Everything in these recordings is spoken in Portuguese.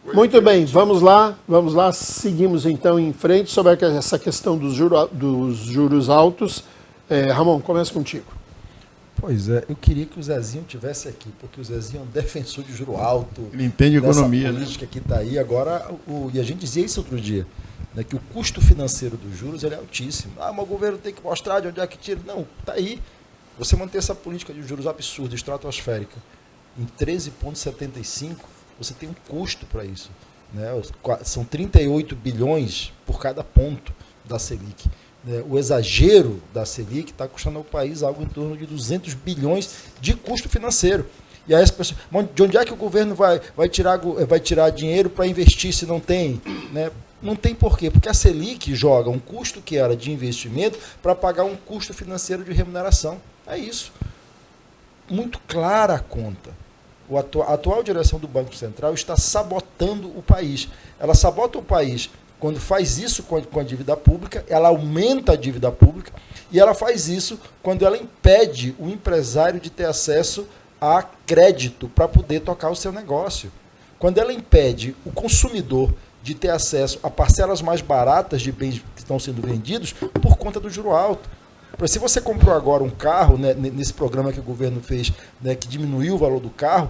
Muito bem, vamos lá, seguimos então em frente sobre essa questão dos juros altos. Ramon, começa contigo. Pois é, eu queria que o Zezinho tivesse aqui, porque o Zezinho é um defensor de juro alto. Ele entende economia, né? Política que está aí agora, e a gente dizia isso outro dia, né, que o custo financeiro dos juros ele é altíssimo. Mas o governo tem que mostrar de onde é que tira. Não, está aí. Você manter essa política de juros absurda, estratosférica, em 13,75, você tem um custo para isso. Né? São 38 bilhões por cada ponto da Selic. O exagero da Selic está custando ao país algo em torno de 200 bilhões de custo financeiro. E aí as pessoas, de onde é que o governo vai tirar dinheiro para investir se não tem? Né? Não tem por quê? Porque a Selic joga um custo que era de investimento para pagar um custo financeiro de remuneração. É isso. Muito clara a conta. A atual direção do Banco Central está sabotando o país. Ela sabota o país quando faz isso com a dívida pública, ela aumenta a dívida pública, e ela faz isso quando ela impede o empresário de ter acesso a crédito para poder tocar o seu negócio. Quando ela impede o consumidor de ter acesso a parcelas mais baratas de bens que estão sendo vendidos por conta do juro alto. Se você comprou agora um carro, né, nesse programa que o governo fez, né, que diminuiu o valor do carro,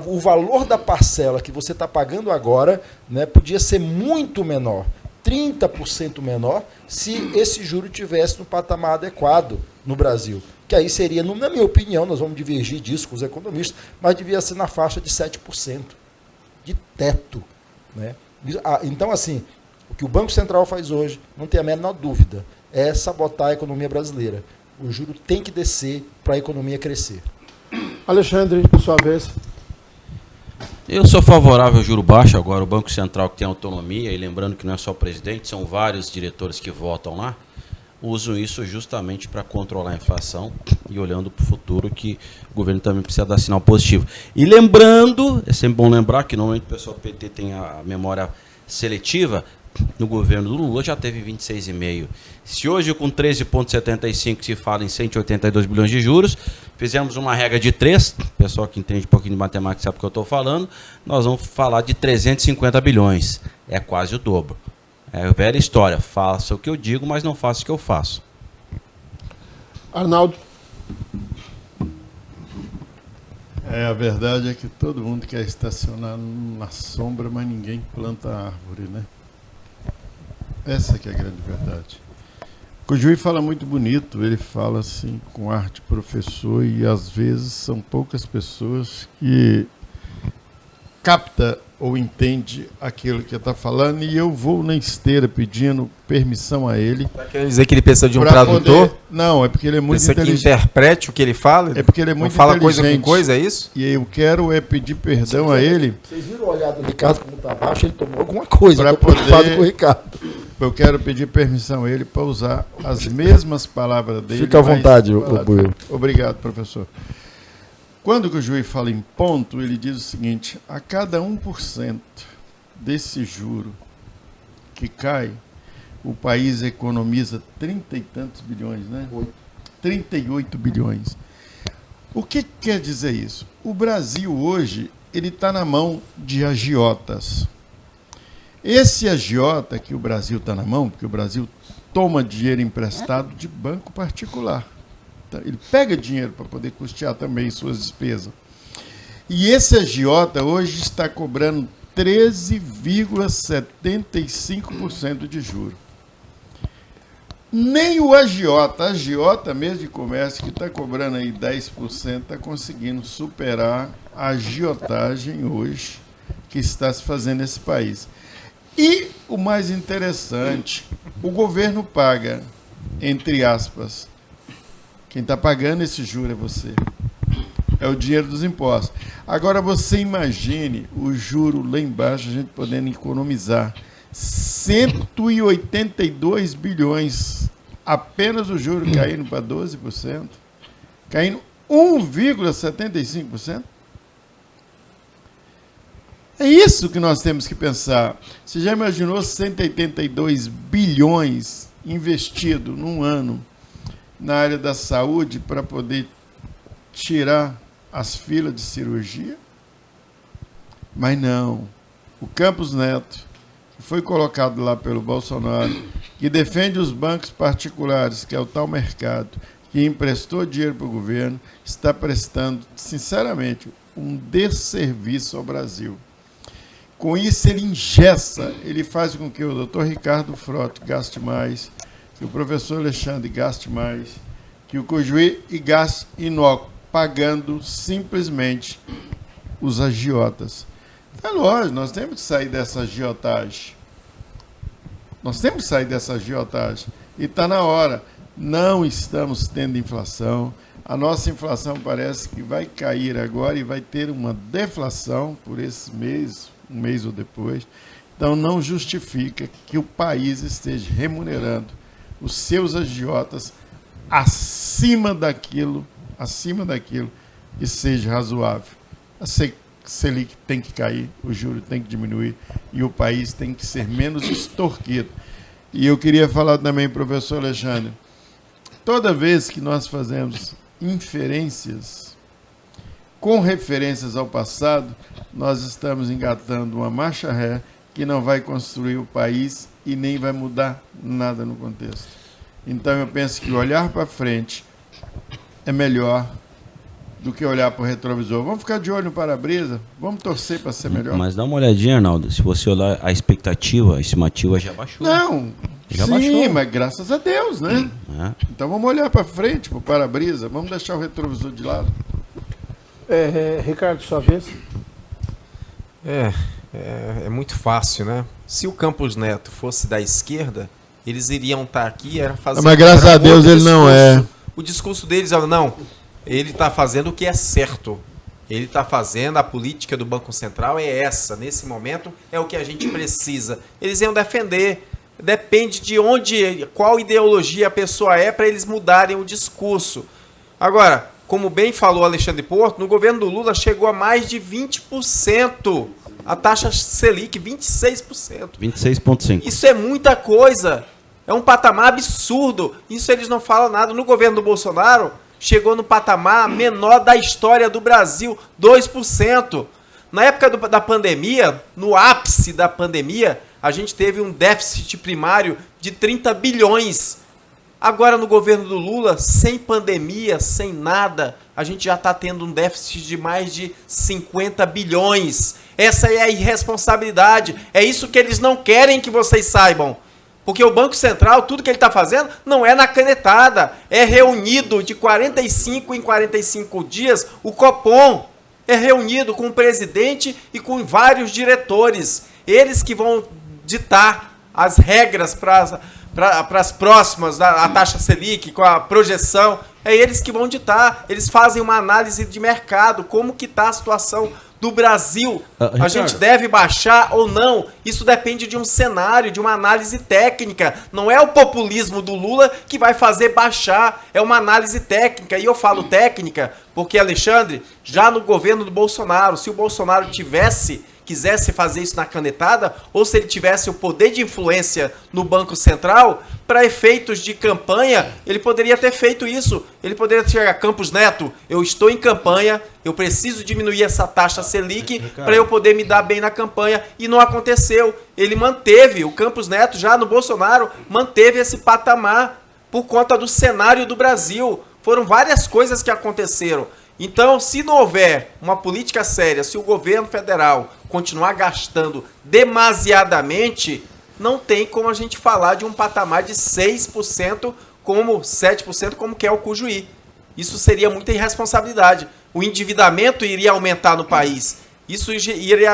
o valor da parcela que você está pagando agora, né, podia ser muito menor, 30% menor, se esse juro tivesse no patamar adequado no Brasil. Que aí seria, na minha opinião, nós vamos divergir disso com os economistas, mas devia ser na faixa de 7% de teto. Né? Então, assim, o que o Banco Central faz hoje, não tem a menor dúvida, é sabotar a economia brasileira. O juro tem que descer para a economia crescer. Alexandre, por sua vez. Eu sou favorável ao juro baixo agora, o Banco Central que tem autonomia, e lembrando que não é só o presidente, são vários diretores que votam lá, usam isso justamente para controlar a inflação e olhando para o futuro que o governo também precisa dar sinal positivo. E lembrando, é sempre bom lembrar que normalmente o pessoal do PT tem a memória seletiva, no governo do Lula já teve 26,5. Se hoje com 13,75 se fala em 182 bilhões de juros, fizemos uma regra de 3, o pessoal que entende um pouquinho de matemática sabe o que eu estou falando, nós vamos falar de 350 bilhões, é quase o dobro. É a velha história, faça o que eu digo, mas não faça o que eu faço. Arnaldo. A verdade é que todo mundo quer estacionar na sombra, mas ninguém planta árvore, né? Essa que é a grande verdade. O Juiz fala muito bonito, ele fala assim com arte professor, e às vezes são poucas pessoas que capta ou entende aquilo que está falando, e eu vou na esteira pedindo permissão a ele. Quer dizer que ele precisa de um tradutor? Poder... Não, é porque ele é muito inteligente. Precisa que interprete o que ele fala? É porque ele é muito fala coisa com coisa, é isso? E eu quero pedir perdão a ele. Vocês viram o olhar do Ricardo como está baixo? Ele tomou alguma coisa para poder... com o Ricardo. Eu quero pedir permissão a ele para usar as mesmas palavras dele. Fica à vontade, Buio. Obrigado, professor. Quando o juiz fala em ponto, ele diz o seguinte: a cada 1% desse juro que cai, o país economiza 30 e tantos bilhões, né? 38 bilhões. O que quer dizer isso? O Brasil hoje ele está na mão de agiotas. Esse agiota que o Brasil está na mão, porque o Brasil toma dinheiro emprestado de banco particular. Ele pega dinheiro para poder custear também suas despesas. E esse agiota hoje está cobrando 13,75% de juros. Nem o agiota mesmo de comércio, que está cobrando aí 10%, está conseguindo superar a agiotagem hoje que está se fazendo nesse país. E o mais interessante, o governo paga, entre aspas, quem está pagando esse juro é você. É o dinheiro dos impostos. Agora você imagine o juro lá embaixo, a gente podendo economizar 182 bilhões. Apenas o juro caindo para 12%. Caindo 1,75%. É isso que nós temos que pensar. Você já imaginou 182 bilhões investido num ano na área da saúde para poder tirar as filas de cirurgia? Mas não. o Campos Neto, que foi colocado lá pelo Bolsonaro, que defende os bancos particulares, que é o tal mercado, que emprestou dinheiro para o governo, está prestando, sinceramente, um desserviço ao Brasil. Com isso, ele engessa, ele faz com que o doutor Ricardo Frota gaste mais, que o professor Alexandre gaste mais, que o Cojuí gaste inócuo, pagando simplesmente os agiotas. É lógico, nós temos que sair dessa agiotagem. Nós temos que sair dessa agiotagem. E está na hora. Não estamos tendo inflação. A nossa inflação parece que vai cair agora e vai ter uma deflação por esse mês, um mês ou depois. Então não justifica que o país esteja remunerando os seus agiotas acima daquilo que seja razoável. A Selic tem que cair, o juro tem que diminuir e o país tem que ser menos extorquido. E eu queria falar também, professor Alexandre, toda vez que nós fazemos inferências com referências ao passado, nós estamos engatando uma marcha ré que não vai construir o país e nem vai mudar nada no contexto. Então eu penso que olhar para frente é melhor do que olhar para o retrovisor. Vamos ficar de olho no para-brisa, vamos torcer para ser melhor. Mas dá uma olhadinha, Arnaldo, se você olhar a expectativa, a estimativa já baixou. Não, já sim, baixou. mas graças a Deus, né? Então vamos olhar para frente, para o para-brisa, vamos deixar o retrovisor de lado. Ricardo, sua vez. É muito fácil, né? Se o Campos Neto fosse da esquerda, eles iriam estar aqui fazendo... Mas graças a Deus ele não é. O discurso deles é, não, ele está fazendo o que é certo. Ele está fazendo, a política do Banco Central é essa. Nesse momento é o que a gente precisa. Eles iam defender. Depende de qual ideologia a pessoa é para eles mudarem o discurso. Agora, como bem falou Alexandre Porto, no governo do Lula chegou a mais de 20%. A taxa Selic, 26%. 26,5%. Isso é muita coisa. É um patamar absurdo. Isso eles não falam nada. No governo do Bolsonaro, chegou no patamar menor da história do Brasil, 2%. Na época da pandemia, no ápice da pandemia, a gente teve um déficit primário de 30 bilhões. Agora, no governo do Lula, sem pandemia, sem nada, a gente já está tendo um déficit de mais de 50 bilhões. Essa é a irresponsabilidade. É isso que eles não querem que vocês saibam. Porque o Banco Central, tudo que ele está fazendo, não é na canetada. É reunido de 45 em 45 dias, o Copom é reunido com o presidente e com vários diretores. Eles que vão ditar as regras para as próximas, a taxa Selic, com a projeção. É eles que vão ditar. Eles fazem uma análise de mercado, como que está a situação do Brasil. A gente deve baixar ou não? Isso depende de um cenário, de uma análise técnica. Não é o populismo do Lula que vai fazer baixar, é uma análise técnica. E eu falo técnica porque, Alexandre, já no governo do Bolsonaro, se o Bolsonaro quisesse fazer isso na canetada, ou se ele tivesse o poder de influência no Banco Central, para efeitos de campanha, ele poderia ter feito isso. Ele poderia chegar, Campos Neto, eu estou em campanha, eu preciso diminuir essa taxa Selic para eu poder me dar bem na campanha. E não aconteceu. Ele manteve, o Campos Neto, já no Bolsonaro, manteve esse patamar por conta do cenário do Brasil. Foram várias coisas que aconteceram. Então, se não houver uma política séria, se o governo federal continuar gastando demasiadamente, não tem como a gente falar de um patamar de 6%, como 7%, como que é o Cujuí. Isso seria muita irresponsabilidade. O endividamento iria aumentar no país. Isso iria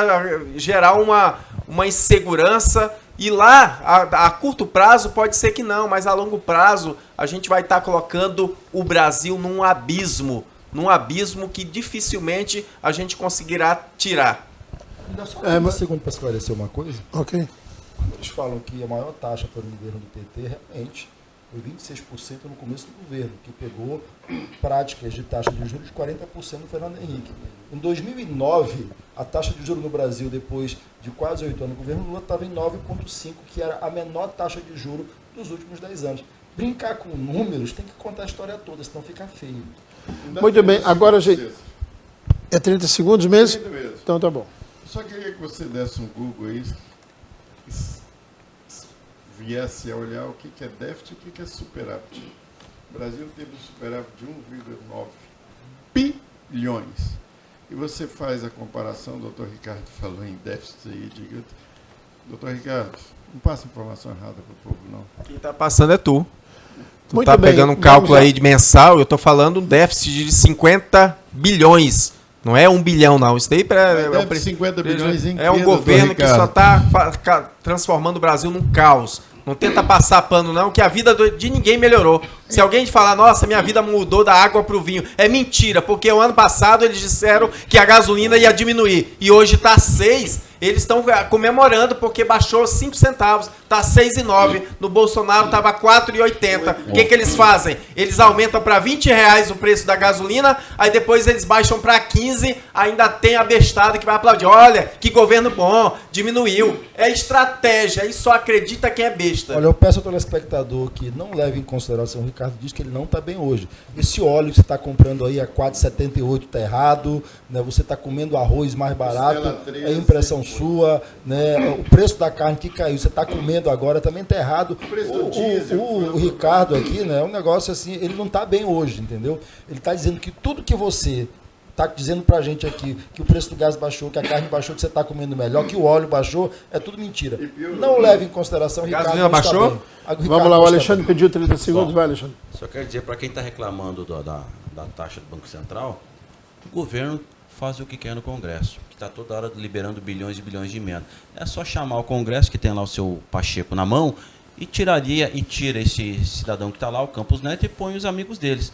gerar uma insegurança. E lá, a curto prazo, pode ser que não, mas a longo prazo, a gente vai estar colocando o Brasil num abismo que dificilmente a gente conseguirá tirar. Ainda só um segundo para esclarecer uma coisa. Ok. Quando eles falam que a maior taxa foi no governo do PT, realmente foi 26% no começo do governo, que pegou práticas de taxa de juros de 40% do Fernando Henrique. Em 2009, a taxa de juros no Brasil, depois de quase 8 anos do governo Lula, estava em 9,5%, que era a menor taxa de juros dos últimos 10 anos. Brincar com números tem que contar a história toda, senão fica feio. Muito bem, agora, gente. É 30 segundos mesmo? Então tá bom. só queria que você desse um Google aí, viesse a olhar o que é déficit e o que é superávit. O Brasil teve um superávit de 1,9 bilhões. E você faz a comparação, o doutor Ricardo falou em déficit aí, diga, doutor Ricardo, não passa informação errada para o povo, não. Quem está passando é tu. Tu Muito tá bem, pegando um vamos cálculo lá. aí de mensal, eu tô falando um déficit de 50 bilhões. Não é 1 bilhão, não. Isso daí Deve 50 bilhões em é um quê, governo doutor que só Ricardo? está transformando o Brasil num caos. Não tenta passar pano, não, que a vida de ninguém melhorou. Se alguém falar, nossa, minha vida mudou da água pro vinho, é mentira, porque o ano passado eles disseram que a gasolina ia diminuir. E hoje tá 6. Eles estão comemorando porque baixou 5 centavos, tá 6,9. No Bolsonaro tava 4,80. O que eles fazem? Eles aumentam para R$20 o preço da gasolina, aí depois eles baixam para 15, ainda tem a bestada que vai aplaudir. Olha, que governo bom, diminuiu. É estratégia, e só acredita quem é besta. Olha, eu peço ao telespectador que não leve em consideração, o Ricardo diz que ele não está bem hoje. Esse óleo que você está comprando aí a 4,78 está errado, né? Você está comendo arroz mais barato, é impressão sua, né? O preço da carne que caiu, você está comendo agora também está errado. O Ricardo aqui, né, é um negócio assim, ele não está bem hoje, entendeu? Ele está dizendo que tudo que você está dizendo pra gente aqui, que o preço do gás baixou, que a carne baixou, que você está comendo melhor, que o óleo baixou, é tudo mentira. Não leve em consideração, Ricardo. Gasolina não está baixou? bem. Ricardo Vamos lá, não o está Alexandre bem. pediu 30 segundos, Bom. vai, Alexandre. Só quero dizer para quem está reclamando da taxa do Banco Central, o governo faz o que quer no Congresso, que está toda hora liberando bilhões e bilhões de emenda. É só chamar o Congresso, que tem lá o seu Pacheco na mão, e tira esse cidadão que está lá, o Campos Neto, e põe os amigos deles.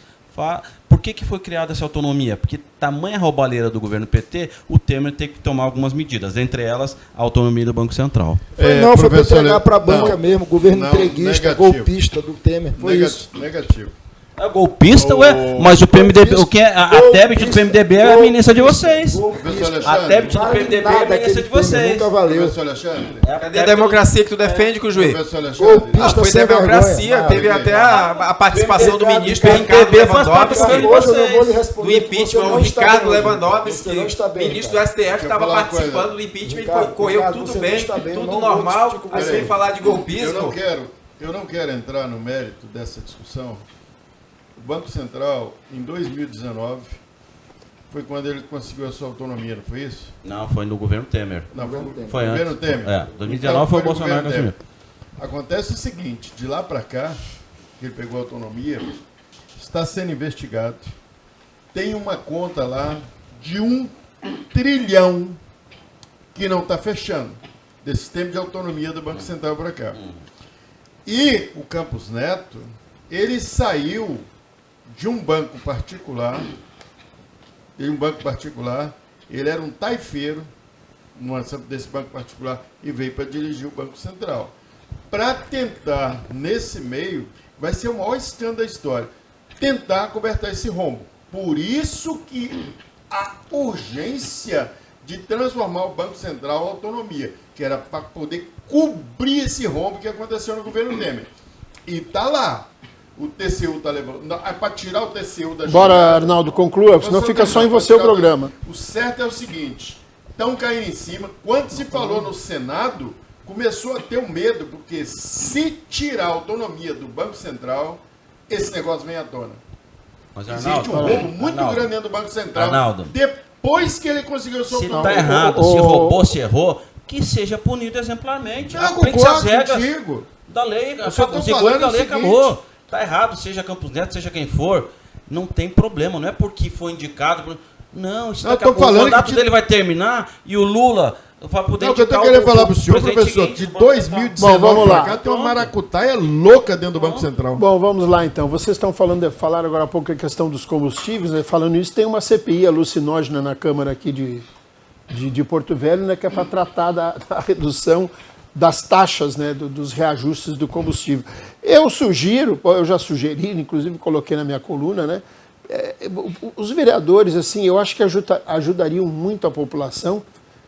Por que foi criada essa autonomia? Porque tamanha roubalheira do governo PT, o Temer tem que tomar algumas medidas, entre elas a autonomia do Banco Central. Não, foi para professor, entregar para a banca não, mesmo, governo não, entreguista, negativo. golpista do Temer. Foi isso. Negativo. É golpista, ué? Mas o PMDB, o que é, a Tebet do PMDB é a ministra de vocês. Professor A Tebet do Alexandre. PMDB é a ministra de vocês. Nunca valeu. Professor Alexandre. Cadê a democracia que tu defende, com o juiz? Professor Alexandre. Golpista. Foi sem democracia, vergonha. teve até a participação do ministro PMDB Ricardo faz parte do Lewandowski, governo. Hoje eu não vou lhe do responder. porque impeachment. você O não está Ricardo bem. Lewandowski, Você não está bem, ministro do Ricardo. STF, eu estava falar uma participando coisa. do impeachment, Ricardo, correu Ricardo, tudo você bem, não está bem, eu tudo não vou normal. discutir com Aí você. você vem falar de Eu golpismo. não quero entrar no mérito dessa discussão. O Banco Central, em 2019, foi quando ele conseguiu a sua autonomia, não foi isso? Não, foi no governo Temer. Não, Governo Temer. Foi governo antes. Temer. É, 2019 foi o no Bolsonaro que governo assumiu. Temer. Acontece o seguinte, de lá para cá, que ele pegou a autonomia, está sendo investigado. Tem uma conta lá de 1 trilhão que não está fechando, desse tempo de autonomia do Banco Central para cá. E o Campos Neto, ele saiu de um banco particular, ele era um taifeiro desse banco particular e veio para dirigir o Banco Central. Para tentar, nesse meio, vai ser o maior escândalo da história, tentar cobertar esse rombo. Por isso que a urgência de transformar o Banco Central em autonomia, que era para poder cobrir esse rombo que aconteceu no governo Temer. E está lá. O TCU está levando. É para tirar o TCU da Bora, jogada. Arnaldo, conclua, senão fica só em você o programa. O certo é o seguinte: estão caindo em cima. Quando se falou no Senado, começou a ter um medo, porque se tirar a autonomia do Banco Central, esse negócio vem à tona. Mas, Existe um Arnaldo, roubo muito Arnaldo, grande dentro do Banco Central. Arnaldo. Depois que ele conseguiu a sua se autonomia. está errado, se roubou, se errou, que seja punido exemplarmente. Eu Aplique-se as concordo regras contigo. da lei. Eu só tô Os rigores falando da o lei seguinte. acabou. Está errado, seja Campos Neto, seja quem for. Não tem problema, não é porque foi indicado. Não, isso Não, eu daqui a tô pouco, o falando mandato que dele vai terminar e o Lula vai poder Não, o que eu indicar estou querendo falar para o senhor, presidente professor, seguinte de do Banco Central. 2019 Bom, vamos para lá. cá tem uma maracutaia louca dentro do Banco Central. Bom, vamos lá então. Vocês estão falaram agora há pouco a questão dos combustíveis, né? Falando isso, tem uma CPI alucinógena na Câmara aqui de Porto Velho, né? Que é para tratar da redução das taxas, né? Dos reajustes do combustível. Eu já sugeri, inclusive coloquei na minha coluna, né? Os vereadores, assim, eu acho que ajudariam muito a população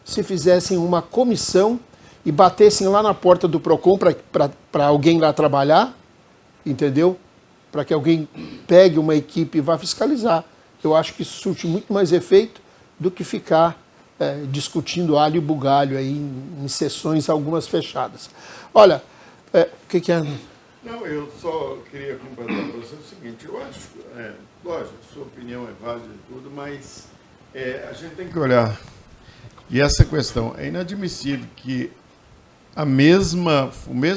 se fizessem uma comissão e batessem lá na porta do PROCON para alguém lá trabalhar, entendeu? Para que alguém pegue uma equipe e vá fiscalizar. Eu acho que isso surte muito mais efeito do que ficar discutindo alho e bugalho aí em sessões, algumas fechadas. Olha, o que é? Não, eu só queria completar para você o seguinte, eu acho, lógico, sua opinião é válida e tudo, mas a gente tem que olhar, e essa questão, é inadmissível que o mesmo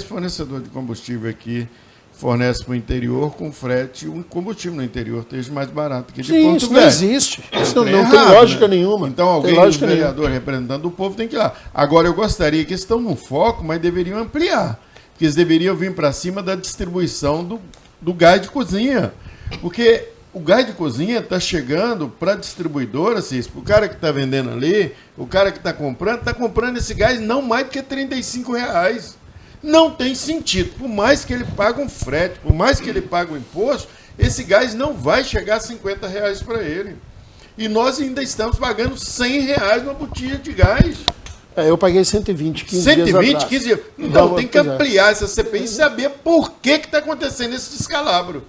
fornecedor de combustível aqui fornece para o interior com frete, um combustível no interior esteja mais barato que de Sim, Porto isso Velho. não existe. Isso não tem errado, lógica né? nenhuma. Então alguém, o vereador representando o povo, tem que ir lá. Agora, eu gostaria que eles estão no foco, mas deveriam ampliar. Porque eles deveriam vir para cima da distribuição do gás de cozinha. Porque o gás de cozinha está chegando para a distribuidora, o cara que está vendendo ali, o cara que está comprando esse gás não mais do que R$35. Não tem sentido. Por mais que ele pague um frete, por mais que ele pague um imposto, esse gás não vai chegar a R$50 para ele. E nós ainda estamos pagando R$100 numa botija de gás. Eu paguei 120, 15 dias 120, atrás. 15 dias. Então, tem que ampliar essa CPI e saber por que está acontecendo esse descalabro.